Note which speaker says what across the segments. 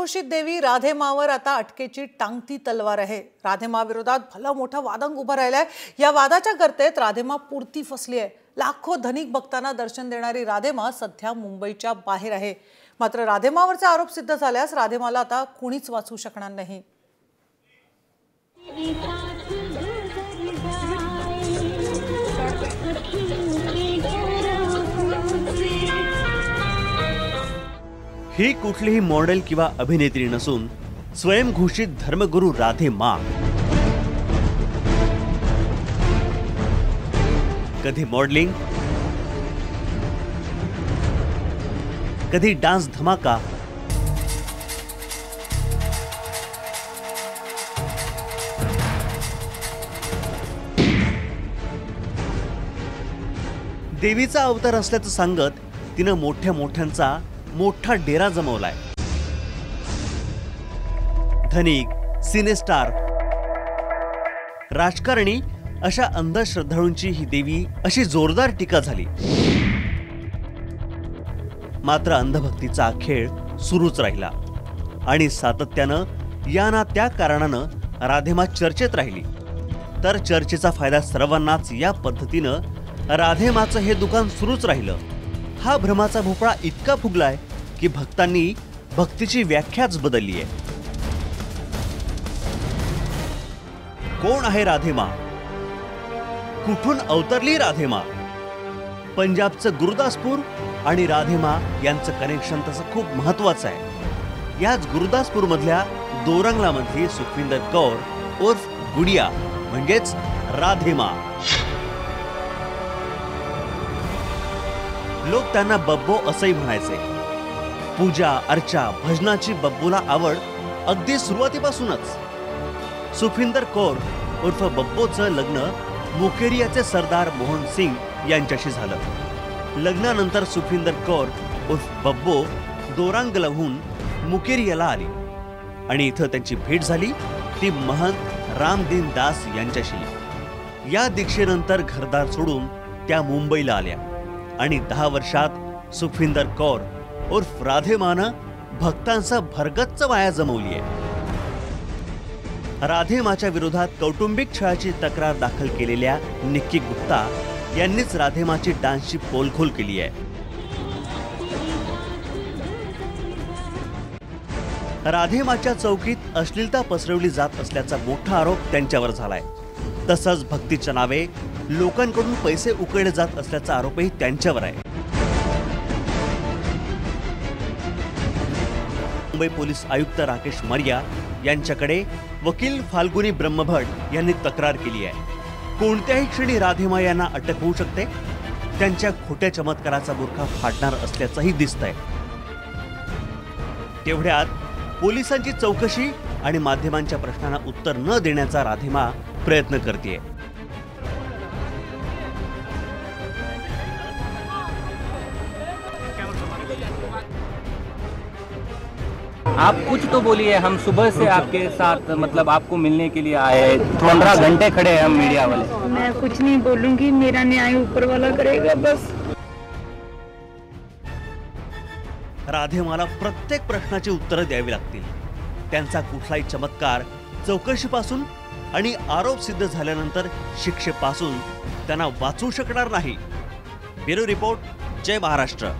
Speaker 1: स्वयंघोषित देवी राधेमावर आता अटकेची टांगती तलवार आहे। राधेमा विरोधात भला मोठा वादंग उभा राहिलाय। या वादाच्या गर्तेत राधेमा पुरती फसली आहे। लाखो धनिक भक्तांना दर्शन देणारी राधेमा सध्या मुंबईच्या बाहेर आहे। मात्र राधेमावरचे आरोप सिद्ध झाल्यास राधेमाला आता कोणीच वाचवू शकणार नाही।
Speaker 2: ही कुठलीही मॉडेल किंवा अभिनेत्री नसून स्वयंघोषित धर्मगुरू राधेमा। कधी मॉडेलिंग, कधी डान्स धमाका, देवीचा अवतार असल्याचं सांगत तिनं मोठ्यांचा मोठा डेरा जमवलाय। धनिक, सिनेस्टार, राजकारणी अशा अंधश्रद्धाळूंची ही देवी अशी जोरदार टीका झाली। मात्र अंधभक्तीचा खेळ सुरूच राहिला आणि सातत्यानं या ना त्या कारणानं राधेमा चर्चेत राहिली। तर चर्चेचा फायदा सर्वांनाच या पद्धतीनं राधेमाचं हे दुकान सुरूच राहिलं। हा भ्रमाचा भोपळा इतका फुगलाय की भक्तांनी भक्तीची व्याख्याच बदलली आहे। कोण आहे राधेमा? कुठून अवतरली राधेमा? पंजाबचं गुरुदासपूर आणि राधेमा यांचं कनेक्शन तसं खूप महत्वाचं आहे। याच गुरुदासपूर मधल्या दोरंगला मधली सुखविंदर कौर उर्फ गुडिया म्हणजेच राधेमा। लोक त्यांना बब्बो असंही म्हणायचे। पूजा अर्चा भजनाची बब्बूला आवड अगदी सुरुवातीपासूनच। सुखविंदर कौर उर्फ बब्बोचं लग्न मुकेरियाचे सरदार मोहन सिंग यांच्याशी झालं। लग्नानंतर सुखविंदर कौर उर्फ बब्बो दोरांगलहून मुकेरियाला आली आणि इथं त्यांची भेट झाली ती महंत रामदीन दास यांच्याशी। या दीक्षेनंतर घरदार सोडून त्या मुंबईला आल्या आणि 10 वर्षात सुखविंदर कौर उर्फ राधेमानं भक्तांचा भरगच्च माया जमवली आहे। राधेमाच्या विरोधात कौटुंबिक छळाची तक्रार दाखल केलेल्या निक्की गुप्ता यांनीच राधेमाची डान्सची पोलखोल केली आहे। राधेमाच्या चौकीत अश्लीलता पसरवली जात असल्याचा मोठा आरोप त्यांच्यावर झालाय। तसंच भक्तीच्या नावे लोकांकडून पैसे उकळले जात असल्याचा आरोपही त्यांच्यावर आहे। मुंबई पोलीस आयुक्त राकेश मर्या यांच्याकडे वकील फाल्गुनी ब्रह्मभट यांनी तक्रार केली आहे। कोणत्याही क्षणी राधेमा यांना अटक होऊ शकते। त्यांच्या खोट्या चमत्काराचा बुरखा फाडणार असल्याचंही दिसतंय। तेवढ्यात पोलिसांची चौकशी आणि माध्यमांच्या प्रश्नांना उत्तर न देण्याचा राधेमा प्रयत्न करतेय।
Speaker 3: आप कुछ तो बोलिए, हम सुबह से आपके साथ मतलब आपको मिलने के लिए आए हैं। 15 घंटे खड़े हैं हम मीडिया वाले।
Speaker 4: मैं कुछ नहीं बोलूंगी, मेरा न्याय ऊपर वाला करेगा बस।
Speaker 2: राधेमाला प्रत्येक प्रश्नाची उत्तरं द्यावी लागतील। त्यांचा कुठलाही चमत्कार चौकशीपासून आणि आरोप सिद्ध झाल्यानंतर शिक्षेपासून त्यांना वाचवू शकणार नाही। ब्युरो रिपोर्ट, जय महाराष्ट्र।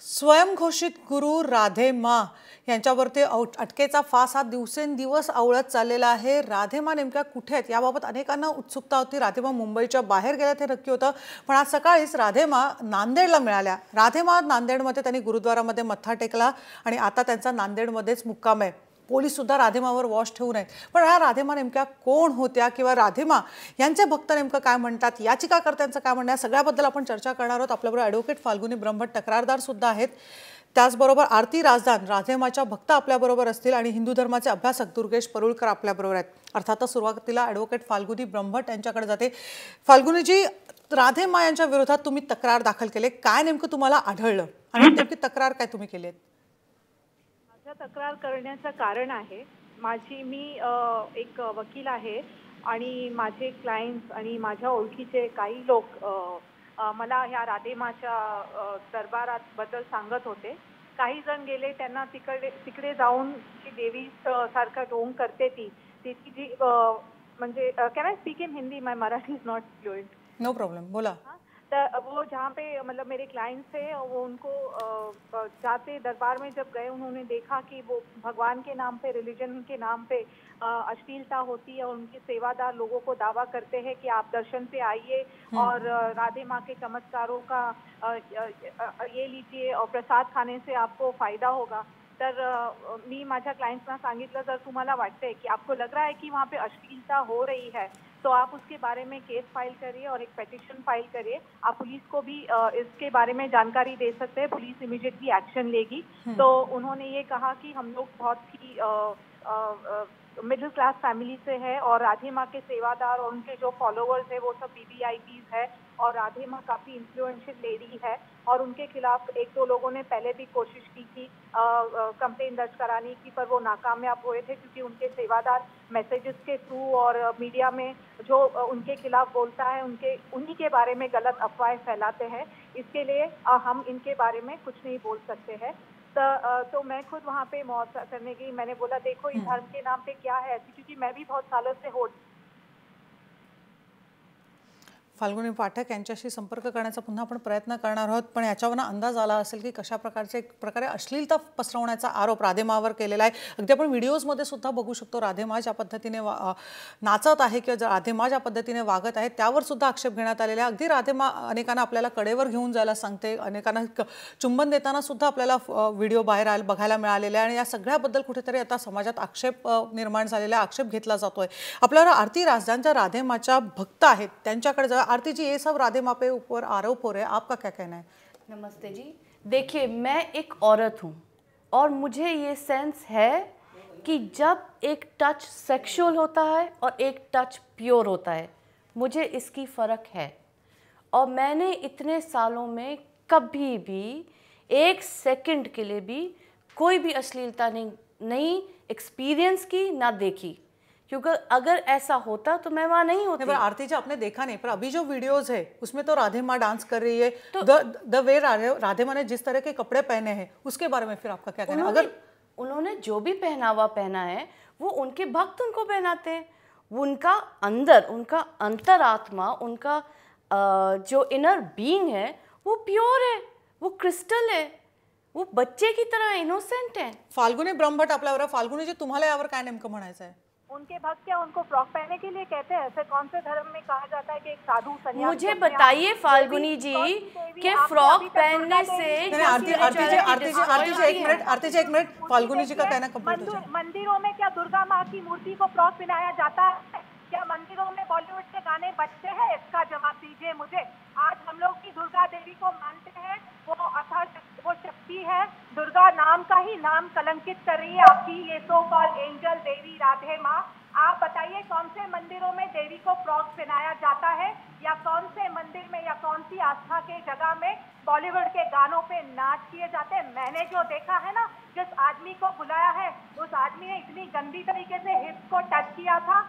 Speaker 1: स्वयंघोषित गुरु राधेमा यांच्यावरती अटकेचा फास हा दिवसेंदिवस आवळत चाललेला आहे। राधेमा नेमक्या कुठे आहेत याबाबत अनेकांना उत्सुकता होती। राधेमा मुंबईच्या बाहेर गेल्यात हे नक्की होतं, पण आज सकाळीच राधेमा नांदेडला मिळाल्या। राधेमा नांदेडमध्ये त्यांनी गुरुद्वारामध्ये मत्था टेकला आणि आता त्यांचा नांदेडमध्येच मुक्काम आहे। पोलीस सुद्धा राधेमावर वॉच ठेवून आहेत। पण ह्या राधेमा नेमक्या कोण होत्या किंवा राधेमा यांचे भक्त नेमकं काय म्हणतात, याचिकाकर्त्यांचं काय म्हणणं, सगळ्याबद्दल आपण चर्चा करणार आहोत। आपल्याबरोबर ॲडव्होकेट फाल्गुनी ब्रह्मभट तक्रारदार सुद्धा आहेत। त्याचबरोबर आरती राजदान राधेमाच्या भक्त आपल्याबरोबर असतील आणि हिंदू धर्माचे अभ्यासक दुर्गेश परुळकर आपल्याबरोबर आहेत। अर्थातच सुरुवातीला ॲडव्होकेट फाल्गुनी ब्रह्मभट यांच्याकडे जाते। फाल्गुनीजी, राधेमा यांच्या विरोधात तुम्ही तक्रार दाखल केली, काय नेमकं तुम्हाला आढळलं आणि नेमकी तक्रार काय तुम्ही केली?
Speaker 5: माझ्या तक्रार करण्याचं कारण आहे, मी एक वकील आहे आणि माझे क्लायंट्स आणि माझ्या ओळखीचे काही लोक मला ह्या राधेमाच्या दरबारात बद्दल सांगत होते काही जण गेले, त्यांना तिकडे जाऊन ती देवी सारखा ढोंग करते ती जी म्हणजे can I speak in Hindi, my Marathi is not fluent.
Speaker 1: No problem, बोला।
Speaker 5: तो वो जहाँ पे मतलब मेरे क्लाइंट्स थे, वो उनको जाते दरबार में जब गए, उन्होंने देखा कि वो भगवान के नाम पे, रिलीजन के नाम पे अश्लीलता होती है, और उनके सेवादार लोगों को दावा करते हैं कि आप दर्शन पे आइए और राधे माँ के चमत्कारों का ये लीजिए और प्रसाद खाने से आपको फायदा होगा। तर मी माझ्या क्लायंट्सना सांगितलं, जर तुम्हाला वाटतंय की आपको लग रहा है कि वहाँ पे अश्लीलता हो रही है, तो आप उसके बारे में केस फाइल करिए और एक पेटिशन फाइल करिए। आप पुलिस को भी इसके बारे में जानकारी दे सकते हैं, पुलिस इमीडिएटली एक्शन लेगी। तो उन्होंने ये कहा कि हम लोग बहुत ही मिडिल क्लास फैमिली से है, और राधे माँ के सेवादार और उनके जो फॉलोअर्स है वो सब वीवीआईपीज है, और राधे माँ काफ़ी इन्फ्लुएंशियल लेडी है, और उनके खिलाफ एक दो लोगों ने पहले भी कोशिश की थी कंप्लेन दर्ज कराने की, पर वो नाकामयाब हुए थे, क्योंकि उनके सेवादार मैसेजेस के थ्रू और मीडिया में जो उनके खिलाफ बोलता है, उन्हीं के बारे में गलत अफवाहें फैलाते हैं। इसके लिए हम इनके बारे में कुछ नहीं बोल सकते हैं। तो मैं खुद वहाँ पे मुआवजा करने गई। मैंने बोला, देखो इस धर्म के नाम पे क्या है ऐसी, क्योंकि मैं भी बहुत सालों से
Speaker 1: फाल्गुनी पाठक यांच्याशी संपर्क करण्याचा पुन्हा आपण प्रयत्न करणार आहोत, पण याच्यावरून अंदाज आला असेल की कशा प्रकारे अश्लीलता पसरवण्याचा आरोप राधेमावर केलेला आहे। अगदी आपण व्हिडिओजमध्ये सुद्धा बघू शकतो राधेमा ज्या पद्धतीने नाचत आहे किंवा राधेमा ज्या पद्धतीने वागत आहे त्यावर सुद्धा आक्षेप घेण्यात आलेला आहे। अगदी राधेमा अनेकांना आपल्याला कडेवर घेऊन जायला सांगते, अनेकांना चुंबन देताना सुद्धा आपल्याला व्हिडिओ बाहेर बघायला मिळालेले आहे, आणि या सगळ्याबद्दल कुठेतरी आता समाजात आक्षेप निर्माण झालेला, आक्षेप घेतला जातोय। आपल्याला आरती राज ज्यांच्या राधेमाच्या भक्त आहेत त्यांच्याकडे आरती जी, ये सब राधे माँ पे ऊपर आरोप हो रहे हैं, आपका क्या कहना है?
Speaker 6: नमस्ते जी। देखिए, मैं एक औरत हूँ और मुझे ये सेंस है कि जब एक टच सेक्सुअल होता है और एक टच प्योर होता है, मुझे इसकी फ़र्क है। और मैंने इतने सालों में कभी भी एक सेकंड के लिए भी कोई भी अश्लीलता नहीं एक्सपीरियंस की, ना देखी, क्योंकि अगर ऐसा होता तो मैं वहाँ नहीं होती।
Speaker 1: पर आरती जी, आपने देखा नहीं, पर अभी जो वीडियोस है उसमें तो राधे माँ डांस कर रही है, तो द वे राधे माँ ने जिस तरह के कपड़े पहने हैं उसके बारे में फिर आपका क्या कहना है? अगर
Speaker 6: उन्होंने जो भी पहनावा पहना है वो उनके भक्त उनको पहनाते हैं, उनका अंदर, उनका अंतरात्मा, उनका जो इनर बीइंग है वो प्योर है, वो क्रिस्टल है, वो बच्चे की तरह इनोसेंट है।
Speaker 1: फाल्गुनी ब्रह्मभट आपल्यावर, फाल्गुनी जी तुम्हाला यावर काय नेमकं म्हणायचं आहे?
Speaker 5: उनके भक्त क्या उनको फ्रॉक पहनने के लिए कहते हैं? ऐसे कौन से धर्म में कहा जाता है कि एक साधु सन्यासी?
Speaker 6: मुझे बताइए फाल्गुनी जी कि फ्रॉक पहनने से
Speaker 1: आरती जी एक मिनट, फाल्गुनी जी का कहना कंप्लीट हो जाए।
Speaker 5: मंदिरों में क्या दुर्गा माँ की मूर्ति को फ्रॉक पहनाया जाता है? क्या मंदिरों में बॉलीवुड के गाने बजते हैं? इसका जवाब दीजिए मुझे। आज हम लोग की दुर्गा देवी को मानते हैं, वो शक्ति है, दुर्गा नाम का ही नाम कलंकित कर रही है आपकी ये सो कॉल्ड एंजल देवी राधे माँ। आप बताइए कौन से मंदिरों में देवी को फ्रॉक पहनाया जाता है, या कौन से मंदिर में या कौन सी आस्था के जगह में बॉलीवुड के गानों पे नाच किए जाते हैं? मैंने जो देखा है ना, जिस आदमी को बुलाया है उस आदमी ने इतनी गंदी तरीके से हिप्स को टच किया था।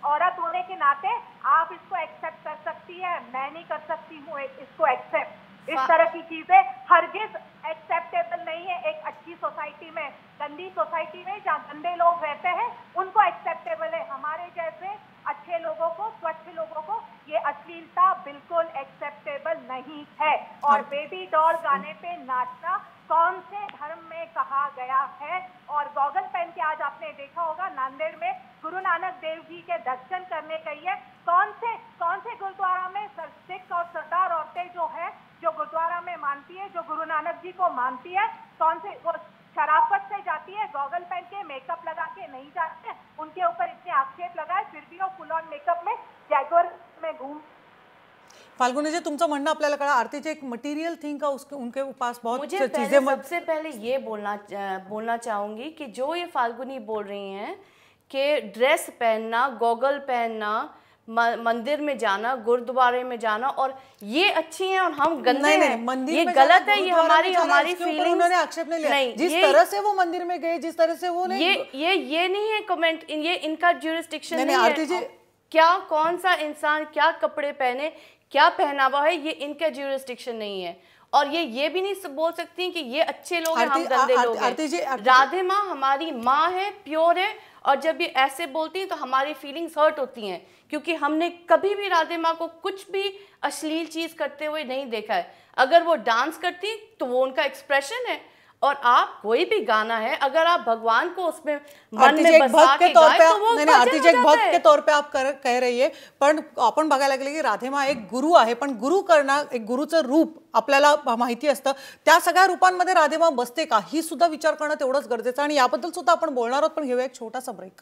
Speaker 5: औरत होने के नाते आप इसको एक्सेप्ट कर सकती है, मैं नहीं कर सकती हूँ इसको एक्सेप्ट। इस तरह की चीजें हरगिज एक्सेप्टेबल नहीं है एक अच्छी सोसाइटी में। गंदी सोसाइटी में जहाँ गंदे लोग रहते हैं उनको एक्सेप्टेबल है, हमारे जैसे अच्छे लोगों को, स्वच्छ लोगों को ये अश्लीलता बिल्कुल एक्सेप्टेबल नहीं है। और बेबी डॉल गाने पे नाचना कौन से धर्म में कहा गया है? और गॉगल पहन के आज आपने देखा होगा नांदेड़ में गुरु नानक देव जी के दर्शन करने गई है। कौन से गुरुद्वारा में सिख और सरदार औरतें जो है, जो गुरुद्वारा में मानती है, जो गुरु नानक जी को मानती है, कौन से वो शराफत से जाती है, गॉगल पहन के, मेकअप लगा के नहीं जाते? उनके ऊपर इतने आक्षेप लगाए फिर भी वो फुल ऑन मेकअप में जैगुआर में घूम।
Speaker 1: फाल्गुनी जी, तुमचं म्हणणं आपल्याला कळा, आरती जी एक मटेरियल थिंग का उनके पास बहुत
Speaker 6: चीजें। सबसे पहले ये बोलना चाहूंगी कि जो ये फाल्गुनी बोल रही हैं कि ड्रेस पहनना, गॉगल पहनना, मंदिर में जाना, गुरुद्वारे में जाना, और ये अच्छी हैं और हम गंदे हैं, ये गलत है, ये हमारी फीलिंग।
Speaker 1: उन्होंने आक्षेप नहीं लिया, जिस तरह से वो मंदिर में गए, जिस तरह से वो
Speaker 6: ये नहीं है कमेंट, ये इनका ज्यूरिसडिक्शन नहीं है। क्या कौन सा इंसान क्या कपड़े पहने, क्या पहनावा है, ये इनका ज्यूरिसडिक्शन नहीं है। और ये भी नहीं बोल सकती कि ये अच्छे लोग हैं, हम गंदे लोग हैं। राधे माँ हमारी माँ है, प्योर है, और जब ये ऐसे बोलती हैं तो हमारी फीलिंग्स हर्ट होती हैं, क्योंकि हमने कभी भी राधे माँ को कुछ भी अश्लील चीज करते हुए नहीं देखा है। अगर वो डांस करती तो वो उनका एक्सप्रेशन है, और आप कोई भी गाना है अगर आप भगवान को उसमें मन में बसा के गाएं तो वो भजन हो जाता है।
Speaker 1: के तौर पे आप कह रही आहे, पण आपण बघायला गेले की राधेमा एक गुरु आहे, पण गुरु करणं, एक गुरुचं रूप आपल्याला माहिती असतं, त्या सगळ्या रूपांमध्ये राधेमा बसते का ही सुद्धा विचार करणं तेवढंच गरजेचं, आणि याबद्दल सुद्धा आपण बोलणार आहोत, पण घेऊया एक छोटासा ब्रेक।